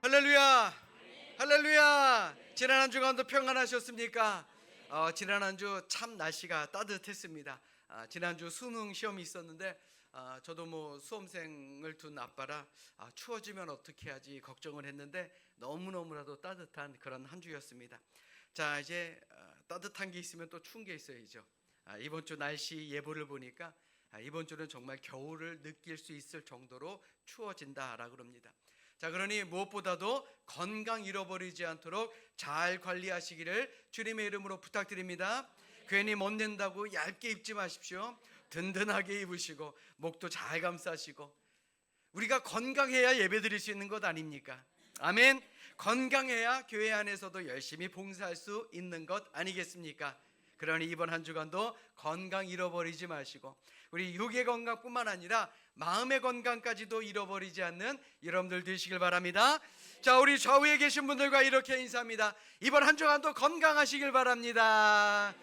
할렐루야, 할렐루야. 지난 한 주간도 평안하셨습니까? 지난 한 주 참 날씨가 따뜻했습니다. 지난주 수능 시험이 있었는데 저도 수험생을 둔 아빠라 추워지면 어떻게 하지 걱정을 했는데 너무너무나도 따뜻한 그런 한 주였습니다. 자, 이제 따뜻한 게 있으면 또 추운 게 있어야죠. 이번 주 날씨 예보를 보니까 이번 주는 정말 겨울을 느낄 수 있을 정도로 추워진다라고 합니다. 자, 그러니 무엇보다도 건강 잃어버리지 않도록 잘 관리하시기를 주님의 이름으로 부탁드립니다. 괜히 멋낸다고 얇게 입지 마십시오. 든든하게 입으시고 목도 잘 감싸시고, 우리가 건강해야 예배드릴 수 있는 것 아닙니까? 아멘. 건강해야 교회 안에서도 열심히 봉사할 수 있는 것 아니겠습니까? 그러니 이번 한 주간도 건강 잃어버리지 마시고 우리 육의 건강뿐만 아니라 마음의 건강까지도 잃어버리지 않는 여러분들 되시길 바랍니다. 자, 우리 좌우에 계신 분들과 이렇게 인사합니다. 이번 한 주간도 건강하시길 바랍니다.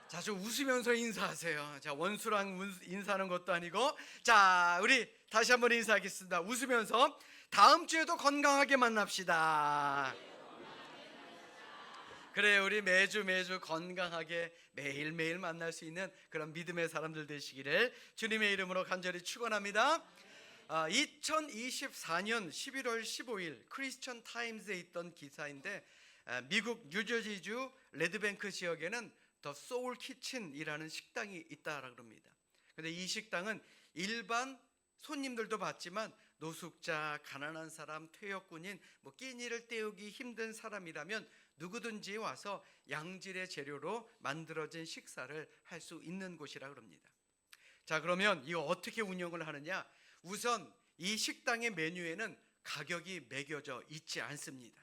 자, 좀 웃으면서 인사하세요. 자, 원수랑 인사하는 것도 아니고. 자, 우리 다시 한번 인사하겠습니다. 웃으면서 다음 주에도 건강하게 만납시다. 그래, 우리 매주 건강하게 매일매일 만날 수 있는 그런 믿음의 사람들 되시기를 주님의 이름으로 간절히 축원합니다. 2024년 11월 15일 크리스천 타임즈에 있던 기사인데, 미국 뉴저지주 레드뱅크 지역에는 더 소울 키친이라는 식당이 있다라고 합니다. 근데 이 식당은 일반 손님들도 받지만 노숙자, 가난한 사람, 퇴역군인, 끼니를 때우기 힘든 사람이라면 누구든지 와서 양질의 재료로 만들어진 식사를 할 수 있는 곳이라고 합니다. 자, 그러면 이거 어떻게 운영을 하느냐? 우선 이 식당의 메뉴에는 가격이 매겨져 있지 않습니다.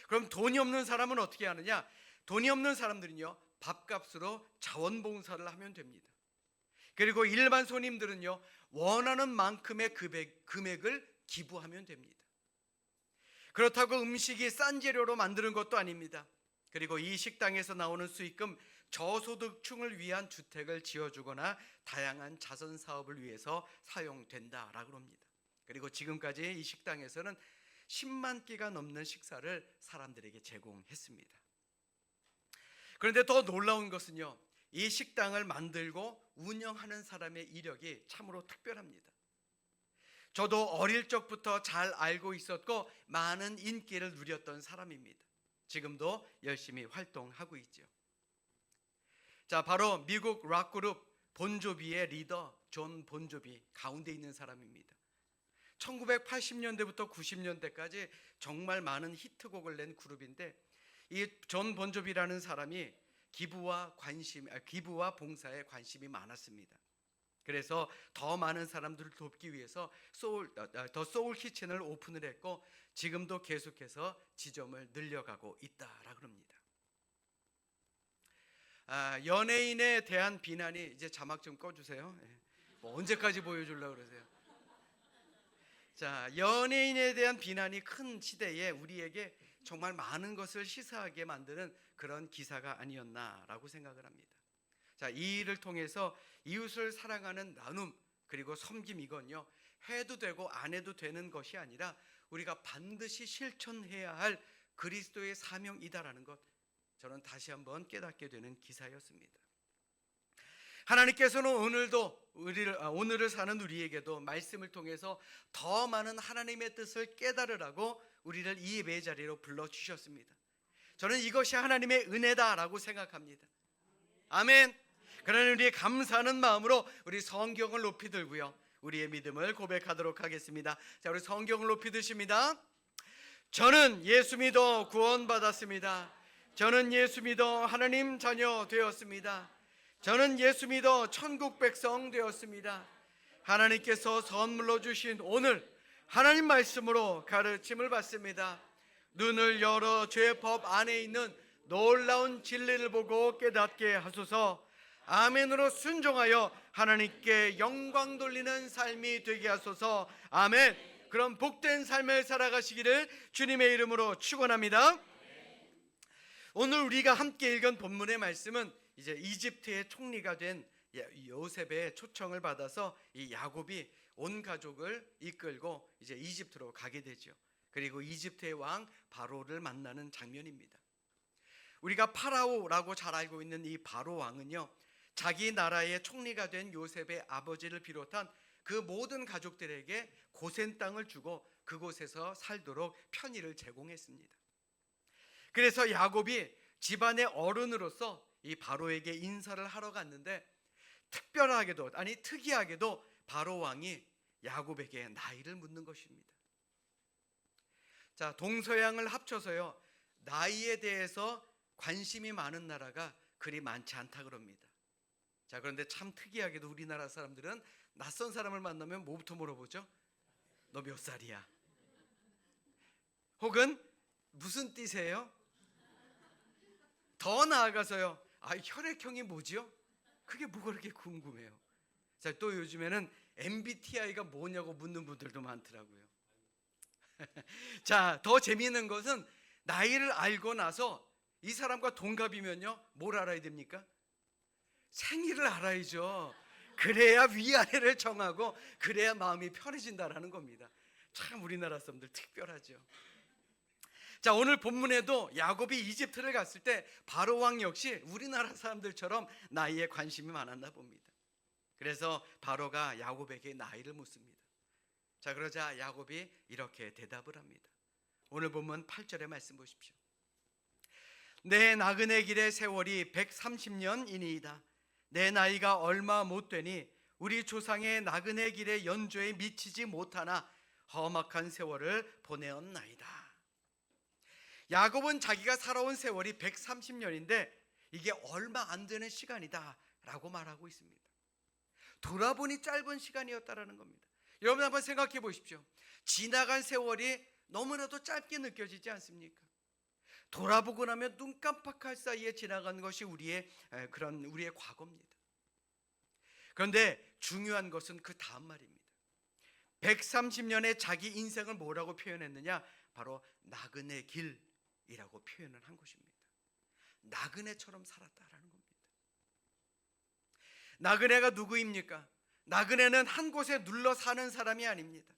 그럼 돈이 없는 사람은 어떻게 하느냐? 돈이 없는 사람들은요, 밥값으로 자원봉사를 하면 됩니다. 그리고 일반 손님들은요, 원하는 만큼의 금액을 기부하면 됩니다. 그렇다고 음식이 싼 재료로 만드는 것도 아닙니다. 그리고 이 식당에서 나오는 수익금 저소득층을 위한 주택을 지어주거나 다양한 자선 사업을 위해서 사용된다라고 합니다. 그리고 지금까지 이 식당에서는 10만 끼가 넘는 식사를 사람들에게 제공했습니다. 그런데 더 놀라운 것은요, 이 식당을 만들고 운영하는 사람의 이력이 참으로 특별합니다. 저도 어릴 적부터 잘 알고 있었고 많은 인기를 누렸던 사람입니다. 지금도 열심히 활동하고 있죠. 자, 바로 미국 락그룹 본조비의 리더 존 본조비 가운데 있는 사람입니다. 1980년대부터 90년대까지 정말 많은 히트곡을 낸 그룹인데, 이 존 본조비라는 사람이 기부와 봉사에 관심이 많았습니다. 그래서 더 많은 사람들을 돕기 위해서 더 소울 키친을 오픈을 했고, 지금도 계속해서 지점을 늘려가고 있다라고 합니다. 연예인에 대한 비난이, 이제 자막 좀 꺼주세요. 언제까지 보여주려고 그러세요? 자, 연예인에 대한 비난이 큰 시대에 우리에게 정말 많은 것을 시사하게 만드는 그런 기사가 아니었나라고 생각을 합니다. 자, 이 일을 통해서 이웃을 사랑하는 나눔 그리고 섬김, 이건요, 해도 되고 안 해도 되는 것이 아니라 우리가 반드시 실천해야 할 그리스도의 사명이다라는 것, 저는 다시 한번 깨닫게 되는 기사였습니다. 하나님께서는 오늘을 사는 우리에게도 말씀을 통해서 더 많은 하나님의 뜻을 깨달으라고 우리를 이 예배 자리로 불러주셨습니다. 저는 이것이 하나님의 은혜다라고 생각합니다. 아멘. 그러니 우리의 감사하는 마음으로 우리 성경을 높이 들고요, 우리의 믿음을 고백하도록 하겠습니다. 자, 우리 성경을 높이 드십니다. 저는 예수 믿어 구원받았습니다. 저는 예수 믿어 하나님 자녀 되었습니다. 저는 예수 믿어 천국 백성 되었습니다. 하나님께서 선물로 주신 오늘 하나님 말씀으로 가르침을 받습니다. 눈을 열어 죄의 법 안에 있는 놀라운 진리를 보고 깨닫게 하소서. 아멘으로 순종하여 하나님께 영광 돌리는 삶이 되게 하소서. 아멘. 그럼 복된 삶을 살아가시기를 주님의 이름으로 축원합니다. 오늘 우리가 함께 읽은 본문의 말씀은 이제 이집트의 총리가 된 요셉의 초청을 받아서 이 야곱이 온 가족을 이끌고 이제 이집트로 가게 되죠. 그리고 이집트의 왕 바로를 만나는 장면입니다. 우리가 파라오라고 잘 알고 있는 이 바로 왕은요, 자기 나라의 총리가 된 요셉의 아버지를 비롯한 그 모든 가족들에게 고센 땅을 주고 그곳에서 살도록 편의를 제공했습니다. 그래서 야곱이 집안의 어른으로서 이 바로에게 인사를 하러 갔는데, 특이하게도 바로 왕이 야곱에게 나이를 묻는 것입니다. 자, 동서양을 합쳐서요, 나이에 대해서 관심이 많은 나라가 그리 많지 않다 그럽니다. 자, 그런데 참 특이하게도 우리나라 사람들은 낯선 사람을 만나면 뭐부터 물어보죠? 너 몇 살이야? 혹은 무슨 띠세요? 더 나아가서요, 혈액형이 뭐지요? 그게 뭐가 그렇게 궁금해요. 자, 또 요즘에는 MBTI가 뭐냐고 묻는 분들도 많더라고요. 자, 더 재미있는 것은 나이를 알고 나서 이 사람과 동갑이면요, 뭘 알아야 됩니까? 생일을 알아야죠. 그래야 위아래를 정하고 그래야 마음이 편해진다라는 겁니다. 참 우리나라 사람들 특별하죠. 자, 오늘 본문에도 야곱이 이집트를 갔을 때 바로 왕 역시 우리나라 사람들처럼 나이에 관심이 많았나 봅니다. 그래서 바로가 야곱에게 나이를 묻습니다. 자, 그러자 야곱이 이렇게 대답을 합니다. 오늘 본문 8절의 말씀 보십시오. 내 나그네 길의 세월이 130년이니이다. 내 나이가 얼마 못 되니 우리 조상의 나그네 길의 연조에 미치지 못하나 험악한 세월을 보내었나이다. 야곱은 자기가 살아온 세월이 130년인데 이게 얼마 안 되는 시간이다 라고 말하고 있습니다. 돌아보니 짧은 시간이었다라는 겁니다. 여러분 한번 생각해 보십시오. 지나간 세월이 너무나도 짧게 느껴지지 않습니까? 돌아보고 나면 눈 깜빡할 사이에 지나간 것이 우리의 과거입니다. 그런데 중요한 것은 그 다음 말입니다. 130년의 자기 인생을 뭐라고 표현했느냐? 바로 나그네 길이라고 표현을 한 것입니다. 나그네처럼 살았다라는 겁니다. 나그네가 누구입니까? 나그네는 한 곳에 눌러 사는 사람이 아닙니다.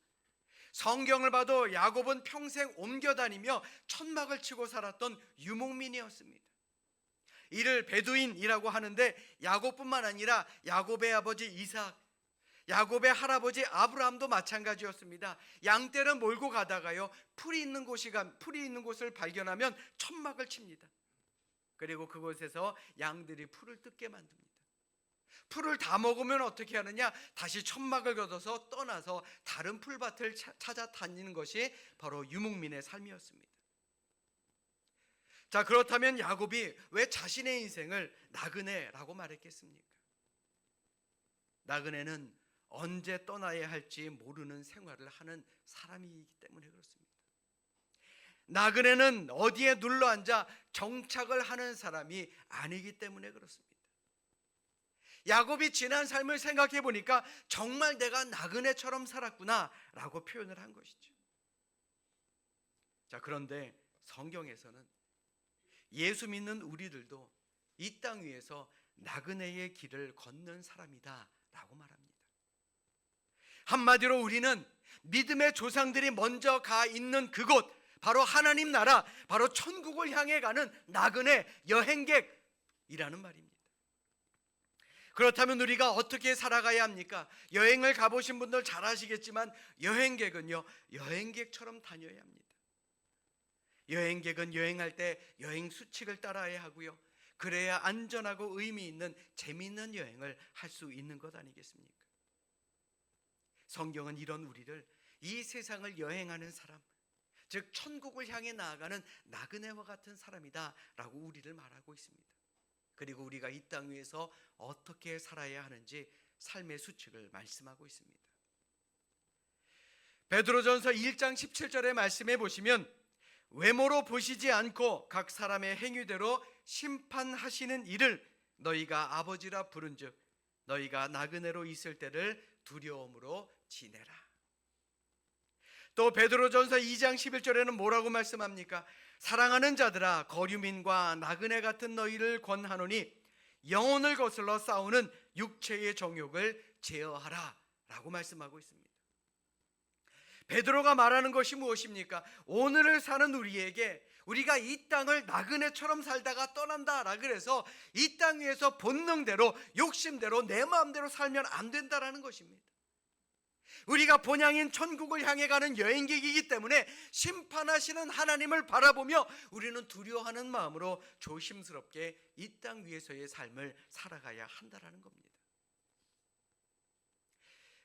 성경을 봐도 야곱은 평생 옮겨 다니며 천막을 치고 살았던 유목민이었습니다. 이를 베두인이라고 하는데 야곱뿐만 아니라 야곱의 아버지 이삭, 야곱의 할아버지 아브라함도 마찬가지였습니다. 양떼를 몰고 가다가요, 풀이 있는 곳을 발견하면 천막을 칩니다. 그리고 그곳에서 양들이 풀을 뜯게 만듭니다. 풀을 다 먹으면 어떻게 하느냐? 다시 천막을 걷어서 떠나서 다른 풀밭을 찾아 다니는 것이 바로 유목민의 삶이었습니다. 자, 그렇다면 야곱이 왜 자신의 인생을 나그네라고 말했겠습니까? 나그네는 언제 떠나야 할지 모르는 생활을 하는 사람이기 때문에 그렇습니다. 나그네는 어디에 눌러앉아 정착을 하는 사람이 아니기 때문에 그렇습니다. 야곱이 지난 삶을 생각해 보니까 정말 내가 나그네처럼 살았구나 라고 표현을 한 것이죠. 자, 그런데 성경에서는 예수 믿는 우리들도 이 땅 위에서 나그네의 길을 걷는 사람이다 라고 말합니다. 한마디로 우리는 믿음의 조상들이 먼저 가 있는 그곳, 바로 하나님 나라, 바로 천국을 향해 가는 나그네 여행객이라는 말입니다. 그렇다면 우리가 어떻게 살아가야 합니까? 여행을 가보신 분들 잘 아시겠지만 여행객은요, 여행객처럼 다녀야 합니다. 여행객은 여행할 때 여행 수칙을 따라야 하고요, 그래야 안전하고 의미 있는 재미있는 여행을 할 수 있는 것 아니겠습니까? 성경은 이런 우리를 이 세상을 여행하는 사람, 즉 천국을 향해 나아가는 나그네와 같은 사람이다 라고 우리를 말하고 있습니다. 그리고 우리가 이 땅 위에서 어떻게 살아야 하는지 삶의 수칙을 말씀하고 있습니다. 베드로전서 1장 17절의 말씀에 보시면 외모로 보시지 않고 각 사람의 행위대로 심판하시는 이를 너희가 아버지라 부른즉 너희가 나그네로 있을 때를 두려움으로 지내라. 또 베드로전서 2장 11절에는 뭐라고 말씀합니까? 사랑하는 자들아, 거류민과 나그네 같은 너희를 권하노니 영혼을 거슬러 싸우는 육체의 정욕을 제어하라 라고 말씀하고 있습니다. 베드로가 말하는 것이 무엇입니까? 오늘을 사는 우리에게 우리가 이 땅을 나그네처럼 살다가 떠난다라 그래서 이 땅 위에서 본능대로 욕심대로 내 마음대로 살면 안 된다라는 것입니다. 우리가 본향인 천국을 향해 가는 여행객이기 때문에 심판하시는 하나님을 바라보며 우리는 두려워하는 마음으로 조심스럽게 이 땅 위에서의 삶을 살아가야 한다라는 겁니다.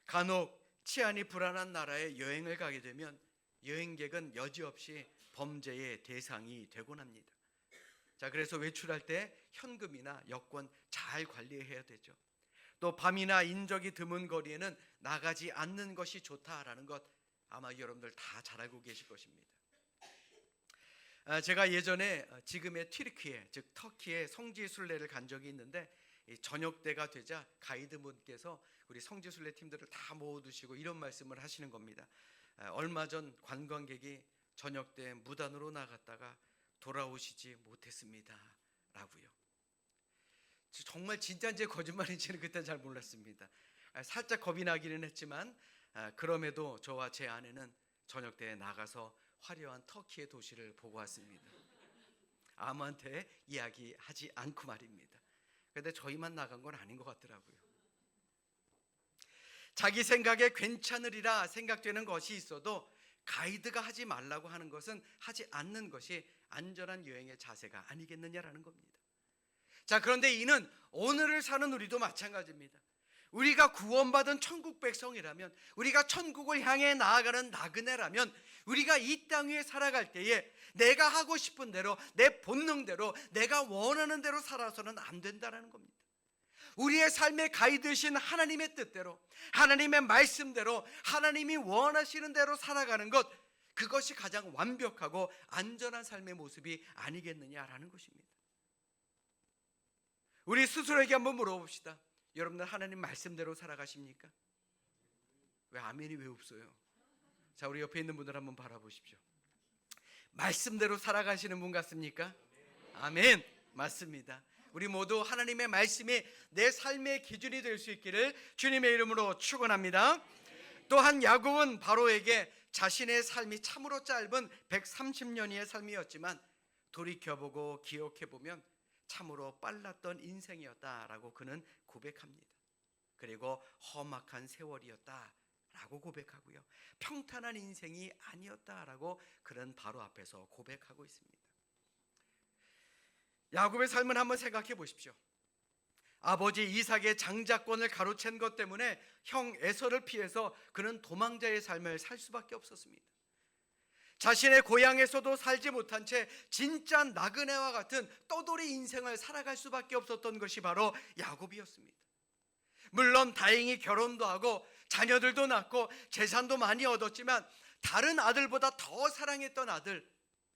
간혹 치안이 불안한 나라에 여행을 가게 되면 여행객은 여지없이 범죄의 대상이 되곤 합니다. 자, 그래서 외출할 때 현금이나 여권 잘 관리해야 되죠. 또 밤이나 인적이 드문 거리에는 나가지 않는 것이 좋다라는 것 아마 여러분들 다 잘 알고 계실 것입니다. 제가 예전에 지금의 튀르키예, 즉 터키의 성지순례를 간 적이 있는데 저녁 때가 되자 가이드분께서 우리 성지순례 팀들을 다 모아두시고 이런 말씀을 하시는 겁니다. 얼마 전 관광객이 저녁 때 무단으로 나갔다가 돌아오시지 못했습니다 라고요. 정말 진짜인지 거짓말인지는 그때 잘 몰랐습니다. 살짝 겁이 나기는 했지만 그럼에도 저와 제 아내는 저녁 때 나가서 화려한 터키의 도시를 보고 왔습니다. 아무한테 이야기하지 않고 말입니다. 그런데 저희만 나간 건 아닌 것 같더라고요. 자기 생각에 괜찮으리라 생각되는 것이 있어도 가이드가 하지 말라고 하는 것은 하지 않는 것이 안전한 여행의 자세가 아니겠느냐라는 겁니다. 자, 그런데 이는 오늘을 사는 우리도 마찬가지입니다. 우리가 구원받은 천국 백성이라면, 우리가 천국을 향해 나아가는 나그네라면, 우리가 이 땅 위에 살아갈 때에 내가 하고 싶은 대로, 내 본능대로, 내가 원하는 대로 살아서는 안 된다는 겁니다. 우리의 삶의 가이드신 하나님의 뜻대로, 하나님의 말씀대로, 하나님이 원하시는 대로 살아가는 것, 그것이 가장 완벽하고 안전한 삶의 모습이 아니겠느냐라는 것입니다. 우리 스스로에게 한번 물어봅시다. 여러분들 하나님 말씀대로 살아가십니까? 왜 아멘이 왜 없어요? 자, 우리 옆에 있는 분들 한번 바라보십시오. 말씀대로 살아가시는 분 같습니까? 아멘. 맞습니다. 우리 모두 하나님의 말씀이 내 삶의 기준이 될 수 있기를 주님의 이름으로 축원합니다. 또한 야곱은 바로에게 자신의 삶이 참으로 짧은 130년의 삶이었지만 돌이켜보고 기억해보면 참으로 빨랐던 인생이었다라고 그는 고백합니다. 그리고 험악한 세월이었다라고 고백하고요. 평탄한 인생이 아니었다라고 그는 바로 앞에서 고백하고 있습니다. 야곱의 삶을 한번 생각해 보십시오. 아버지 이삭의 장자권을 가로챈 것 때문에 형 에서를 피해서 그는 도망자의 삶을 살 수밖에 없었습니다. 자신의 고향에서도 살지 못한 채 진짜 나그네와 같은 떠돌이 인생을 살아갈 수밖에 없었던 것이 바로 야곱이었습니다. 물론 다행히 결혼도 하고 자녀들도 낳고 재산도 많이 얻었지만 다른 아들보다 더 사랑했던 아들,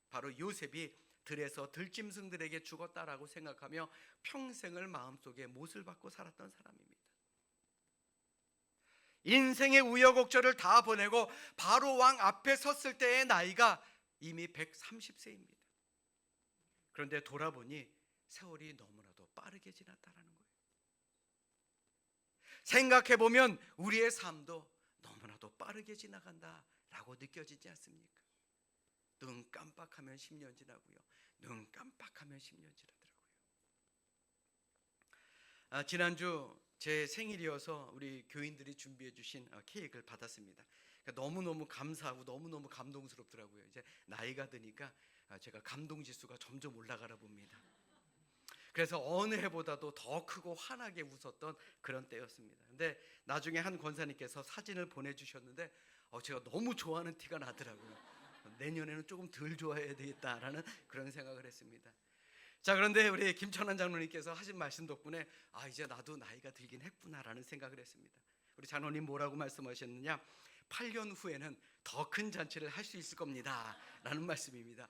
바로 요셉이 들에서 들짐승들에게 죽었다라고 생각하며 평생을 마음속에 못을 받고 살았던 사람입니다. 인생의 우여곡절을 다 보내고 바로 왕 앞에 섰을 때의 나이가 이미 130세입니다. 그런데 돌아보니 세월이 너무나도 빠르게 지났다라는 거예요. 생각해보면 우리의 삶도 너무나도 빠르게 지나간다라고 느껴지지 않습니까? 눈 깜빡하면 10년 지나고요. 눈 깜빡하면 10년 지나더라고요. 지난주 제 생일이어서 우리 교인들이 준비해 주신 케이크를 받았습니다. 그러니까 너무너무 감사하고 너무너무 감동스럽더라고요. 이제 나이가 드니까 제가 감동 지수가 점점 올라가나 봅니다. 그래서 어느 해보다도 더 크고 환하게 웃었던 그런 때였습니다. 근데 나중에 한 권사님께서 사진을 보내주셨는데 제가 너무 좋아하는 티가 나더라고요. 내년에는 조금 덜 좋아해야 되겠다라는 그런 생각을 했습니다. 자, 그런데 우리 김천환 장로님께서 하신 말씀 덕분에 이제 나도 나이가 들긴 했구나라는 생각을 했습니다. 우리 장로님 뭐라고 말씀하셨느냐? 8년 후에는 더 큰 잔치를 할 수 있을 겁니다 라는 말씀입니다.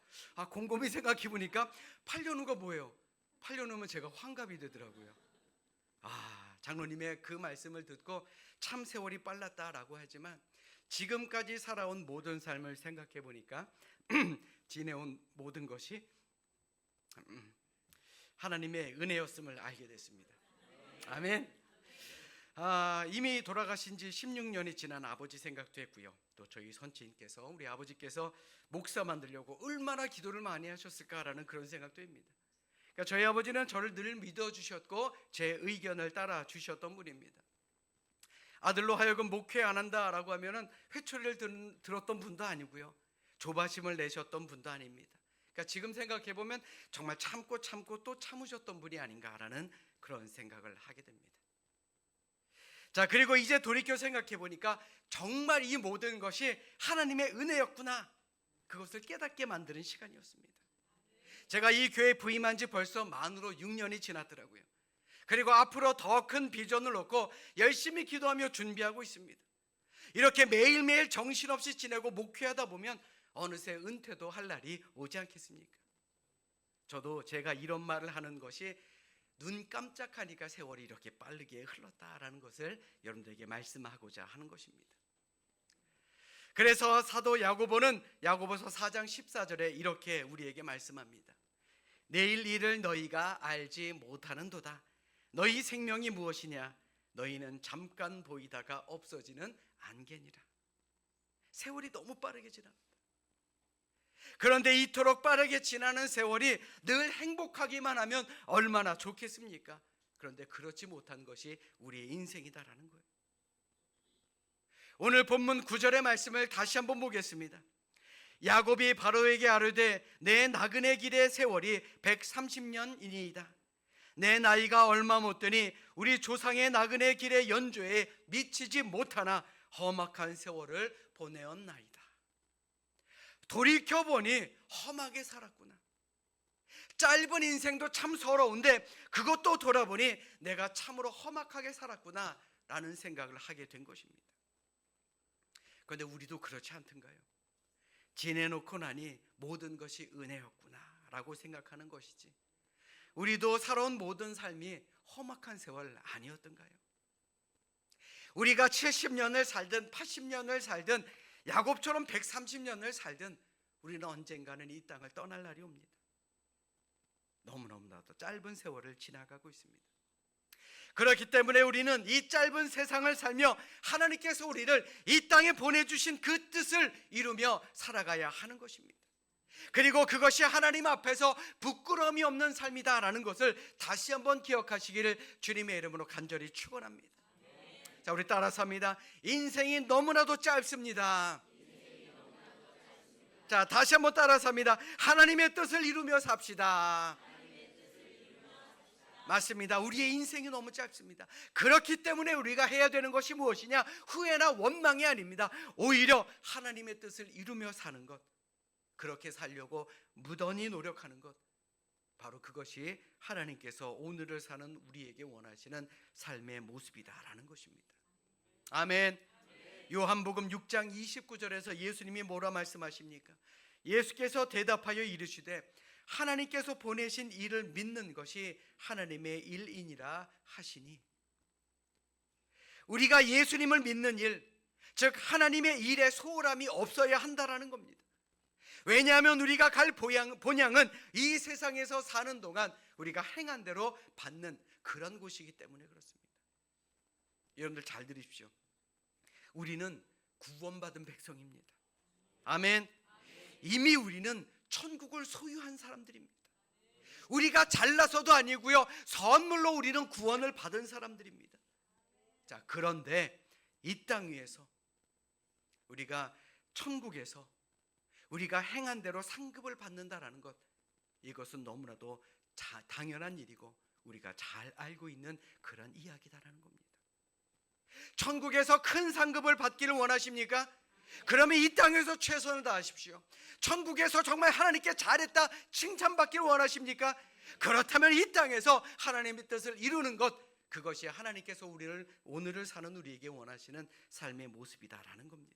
곰곰이 생각해 보니까 8년 후가 뭐예요? 8년 후면 제가 환갑이 되더라고요. 장로님의 그 말씀을 듣고 참 세월이 빨랐다라고 하지만 지금까지 살아온 모든 삶을 생각해 보니까 지내온 모든 것이 하나님의 은혜였음을 알게 됐습니다. 아멘. 이미 돌아가신 지 16년이 지난 아버지 생각도 했고요. 또 저희 선친께서, 우리 아버지께서 목사 만들려고 얼마나 기도를 많이 하셨을까라는 그런 생각도 합니다. 그러니까 저희 아버지는 저를 늘 믿어주셨고 제 의견을 따라 주셨던 분입니다. 아들로 하여금 목회 안 한다라고 하면은 회초리를 들었던 분도 아니고요, 조바심을 내셨던 분도 아닙니다. 그러니까 지금 생각해 보면 정말 참고 또 참으셨던 분이 아닌가라는 그런 생각을 하게 됩니다. 자, 그리고 이제 돌이켜 생각해 보니까 정말 이 모든 것이 하나님의 은혜였구나, 그것을 깨닫게 만드는 시간이었습니다. 제가 이 교회 부임한 지 벌써 만으로 6년이 지났더라고요. 그리고 앞으로 더 큰 비전을 놓고 열심히 기도하며 준비하고 있습니다. 이렇게 매일매일 정신없이 지내고 목회하다 보면 어느새 은퇴도 할 날이 오지 않겠습니까? 저도 제가 이런 말을 하는 것이 눈 깜짝하니까 세월이 이렇게 빠르게 흘렀다라는 것을 여러분들에게 말씀하고자 하는 것입니다. 그래서 사도 야고보는 야고보서 4장 14절에 이렇게 우리에게 말씀합니다. 내일 일을 너희가 알지 못하는도다. 너희 생명이 무엇이냐? 너희는 잠깐 보이다가 없어지는 안개니라. 세월이 너무 빠르게 지납니다. 그런데 이토록 빠르게 지나는 세월이 늘 행복하기만 하면 얼마나 좋겠습니까? 그런데 그렇지 못한 것이 우리의 인생이다라는 거예요. 오늘 본문 9절의 말씀을 다시 한번 보겠습니다. 야곱이 바로에게 아뢰되 내 나그네 길의 세월이 130년이니이다. 내 나이가 얼마 못 되니 우리 조상의 나그네 길의 연조에 미치지 못하나 험악한 세월을 보내었나이다. 돌이켜보니 험하게 살았구나. 짧은 인생도 참 서러운데 그것도 돌아보니 내가 참으로 험악하게 살았구나 라는 생각을 하게 된 것입니다. 그런데 우리도 그렇지 않던가요? 지내놓고 나니 모든 것이 은혜였구나 라고 생각하는 것이지, 우리도 살아온 모든 삶이 험악한 세월 아니었던가요? 우리가 70년을 살든 80년을 살든 야곱처럼 130년을 살든 우리는 언젠가는 이 땅을 떠날 날이 옵니다. 너무너무나도 짧은 세월을 지나가고 있습니다. 그렇기 때문에 우리는 이 짧은 세상을 살며 하나님께서 우리를 이 땅에 보내주신 그 뜻을 이루며 살아가야 하는 것입니다. 그리고 그것이 하나님 앞에서 부끄러움이 없는 삶이다라는 것을 다시 한번 기억하시기를 주님의 이름으로 간절히 축원합니다. 자, 우리 따라서 합니다. 인생이 너무나도 짧습니다. 자, 다시 한번 따라서 합니다. 하나님의 뜻을 이루며 삽시다. 맞습니다. 우리의 인생이 너무 짧습니다. 그렇기 때문에 우리가 해야 되는 것이 무엇이냐? 후회나 원망이 아닙니다. 오히려 하나님의 뜻을 이루며 사는 것, 그렇게 살려고 무던히 노력하는 것, 바로 그것이 하나님께서 오늘을 사는 우리에게 원하시는 삶의 모습이다라는 것입니다. 아멘. 요한복음 6장 29절에서 예수님이 뭐라 말씀하십니까? 예수께서 대답하여 이르시되 하나님께서 보내신 이를 믿는 것이 하나님의 일이니라 하시니, 우리가 예수님을 믿는 일, 즉 하나님의 일에 소홀함이 없어야 한다라는 겁니다. 왜냐하면 우리가 갈 본향은 이 세상에서 사는 동안 우리가 행한 대로 받는 그런 곳이기 때문에 그렇습니다. 여러분들 잘 들으십시오. 우리는 구원받은 백성입니다. 아멘. 이미 우리는 천국을 소유한 사람들입니다. 우리가 잘나서도 아니고요, 선물로 우리는 구원을 받은 사람들입니다. 자, 그런데 이 땅 위에서 우리가 천국에서 우리가 행한 대로 상급을 받는다라는 것, 이것은 너무나도 당연한 일이고 우리가 잘 알고 있는 그런 이야기다라는 겁니다. 천국에서 큰 상급을 받기를 원하십니까? 그러면 이 땅에서 최선을 다하십시오. 천국에서 정말 하나님께 잘했다 칭찬받기를 원하십니까? 그렇다면 이 땅에서 하나님의 뜻을 이루는 것, 그것이 하나님께서 오늘을 사는 우리에게 원하시는 삶의 모습이다라는 겁니다.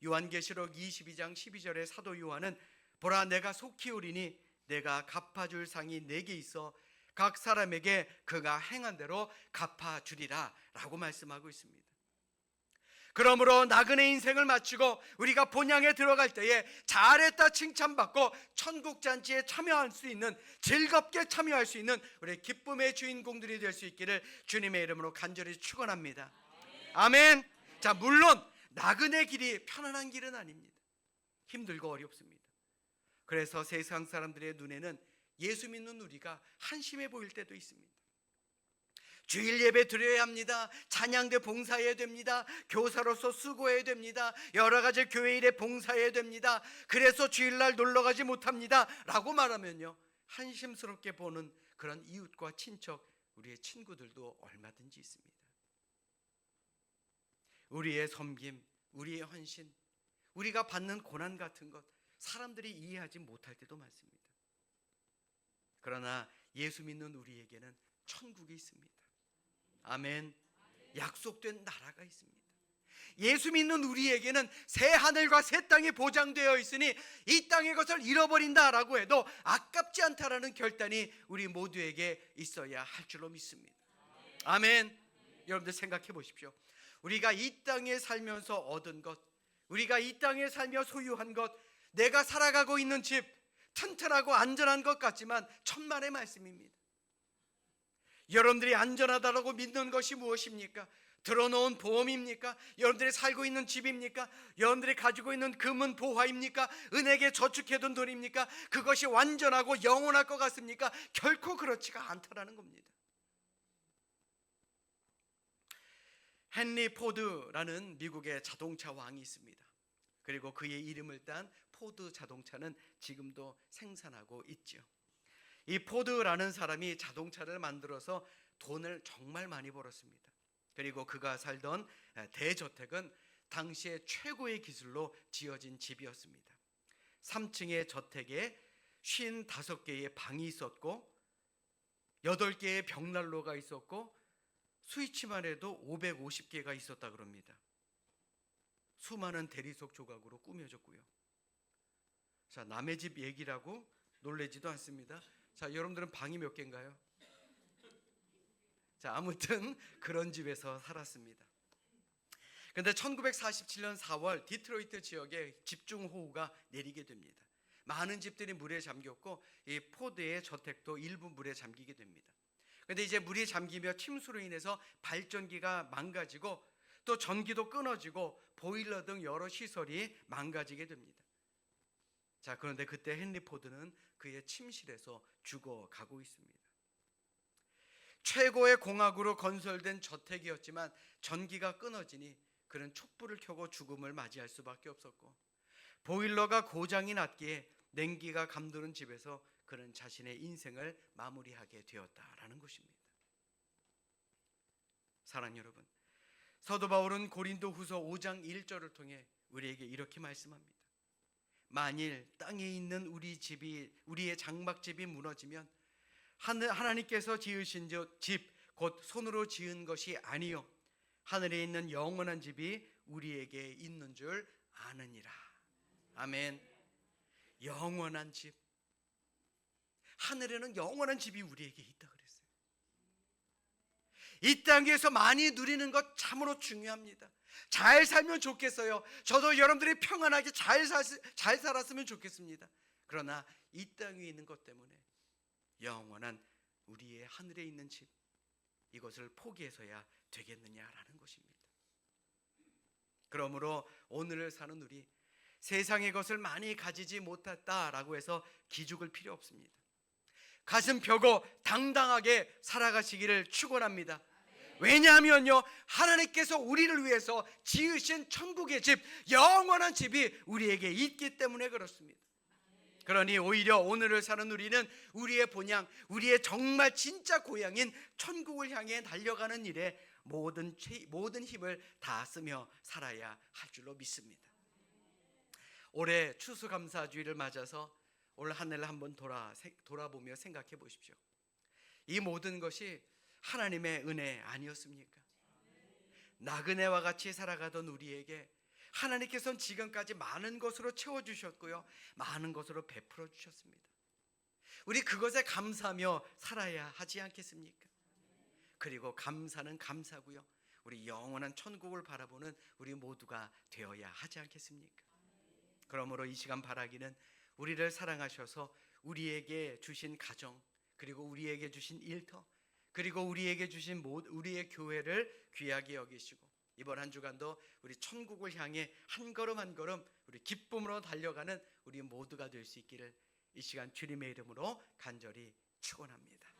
요한계시록 22장 12절에 사도 요한은 보라, 내가 속히 오리니 내가 갚아줄 상이 내게 있어 각 사람에게 그가 행한 대로 갚아주리라 라고 말씀하고 있습니다. 그러므로 나그네 인생을 마치고 우리가 본향에 들어갈 때에 잘했다 칭찬받고 천국 잔치에 참여할 수 있는, 즐겁게 참여할 수 있는 우리 기쁨의 주인공들이 될 수 있기를 주님의 이름으로 간절히 축원합니다. 아멘. 자, 물론 나그네 길이 편안한 길은 아닙니다. 힘들고 어렵습니다. 그래서 세상 사람들의 눈에는 예수 믿는 우리가 한심해 보일 때도 있습니다. 주일 예배 드려야 합니다. 찬양대 봉사해야 됩니다. 교사로서 수고해야 됩니다. 여러 가지 교회 일에 봉사해야 됩니다. 그래서 주일날 놀러가지 못합니다 라고 말하면요, 한심스럽게 보는 그런 이웃과 친척, 우리의 친구들도 얼마든지 있습니다. 우리의 섬김, 우리의 헌신, 우리가 받는 고난 같은 것 사람들이 이해하지 못할 때도 많습니다. 그러나 예수 믿는 우리에게는 천국이 있습니다. 아멘. 약속된 나라가 있습니다. 예수 믿는 우리에게는 새 하늘과 새 땅이 보장되어 있으니 이 땅의 것을 잃어버린다라고 해도 아깝지 않다라는 결단이 우리 모두에게 있어야 할 줄로 믿습니다. 아멘. 여러분들 생각해 보십시오. 우리가 이 땅에 살면서 얻은 것, 우리가 이 땅에 살며 소유한 것, 내가 살아가고 있는 집, 튼튼하고 안전한 것 같지만 천만의 말씀입니다. 여러분들이 안전하다고 믿는 것이 무엇입니까? 들어놓은 보험입니까? 여러분들이 살고 있는 집입니까? 여러분들이 가지고 있는 금은 보화입니까? 은행에 저축해둔 돈입니까? 그것이 완전하고 영원할 것 같습니까? 결코 그렇지가 않다라는 겁니다. 헨리 포드라는 미국의 자동차 왕이 있습니다. 그리고 그의 이름을 딴 포드 자동차는 지금도 생산하고 있죠. 이 포드라는 사람이 자동차를 만들어서 돈을 정말 많이 벌었습니다. 그리고 그가 살던 대저택은 당시의 최고의 기술로 지어진 집이었습니다. 3층의 저택에 55개의 방이 있었고 8개의 벽난로가 있었고 스위치만 해도 550개가 있었다 그럽니다. 수많은 대리석 조각으로 꾸며졌고요. 자, 남의 집 얘기라고 놀라지도 않습니다. 자, 여러분들은 방이 몇 개인가요? 자, 아무튼 그런 집에서 살았습니다. 그런데 1947년 4월 디트로이트 지역에 집중호우가 내리게 됩니다. 많은 집들이 물에 잠겼고 이 포드의 저택도 일부 물에 잠기게 됩니다. 그런데 이제 물이 잠기며 침수로 인해서 발전기가 망가지고 또 전기도 끊어지고 보일러 등 여러 시설이 망가지게 됩니다. 자, 그런데 그때 헨리 포드는 그의 침실에서 죽어가고 있습니다. 최고의 공학으로 건설된 저택이었지만 전기가 끊어지니 그는 촛불을 켜고 죽음을 맞이할 수밖에 없었고 보일러가 고장이 났기에 냉기가 감도는 집에서 그는 자신의 인생을 마무리하게 되었다라는 것입니다. 사랑하는 여러분, 사도 바울은 고린도후서 5장 1절을 통해 우리에게 이렇게 말씀합니다. 만일 땅에 있는 우리의 장막집이 무너지면 하나님께서 지으신 집 곧 손으로 지은 것이 아니요 하늘에 있는 영원한 집이 우리에게 있는 줄 아느니라. 아멘. 영원한 집, 하늘에는 영원한 집이 우리에게 있다 그랬어요. 이 땅에서 많이 누리는 것 참으로 중요합니다. 잘 살면 좋겠어요. 저도 여러분들이 평안하게 잘 살았으면 좋겠습니다. 그러나 이 땅에 있는 것 때문에 영원한 우리의 하늘에 있는 집, 이것을 포기해서야 되겠느냐라는 것입니다. 그러므로 오늘을 사는 우리, 세상의 것을 많이 가지지 못했다라고 해서 기죽을 필요 없습니다. 가슴 펴고 당당하게 살아가시기를 축원합니다. 왜냐하면요, 하나님께서 우리를 위해서 지으신 천국의 집, 영원한 집이 우리에게 있기 때문에 그렇습니다. 그러니 오히려 오늘을 사는 우리는 우리의 본향, 우리의 정말 진짜 고향인 천국을 향해 달려가는 일에 모든 힘을 다 쓰며 살아야 할 줄로 믿습니다. 올해 추수감사주의를 맞아서 올 한 해를 한번 돌아보며 생각해 보십시오. 이 모든 것이 하나님의 은혜 아니었습니까? 나그네와 같이 살아가던 우리에게 하나님께서는 지금까지 많은 것으로 채워주셨고요, 많은 것으로 베풀어 주셨습니다. 우리 그것에 감사하며 살아야 하지 않겠습니까? 그리고 감사는 감사고요, 우리 영원한 천국을 바라보는 우리 모두가 되어야 하지 않겠습니까? 그러므로 이 시간 바라기는 우리를 사랑하셔서 우리에게 주신 가정, 그리고 우리에게 주신 일터, 그리고 우리에게 주신 우리의 교회를 귀하게 여기시고 이번 한 주간도 우리 천국을 향해 한 걸음 한 걸음 우리 기쁨으로 달려가는 우리 모두가 될 수 있기를 이 시간 주님의 이름으로 간절히 축원합니다.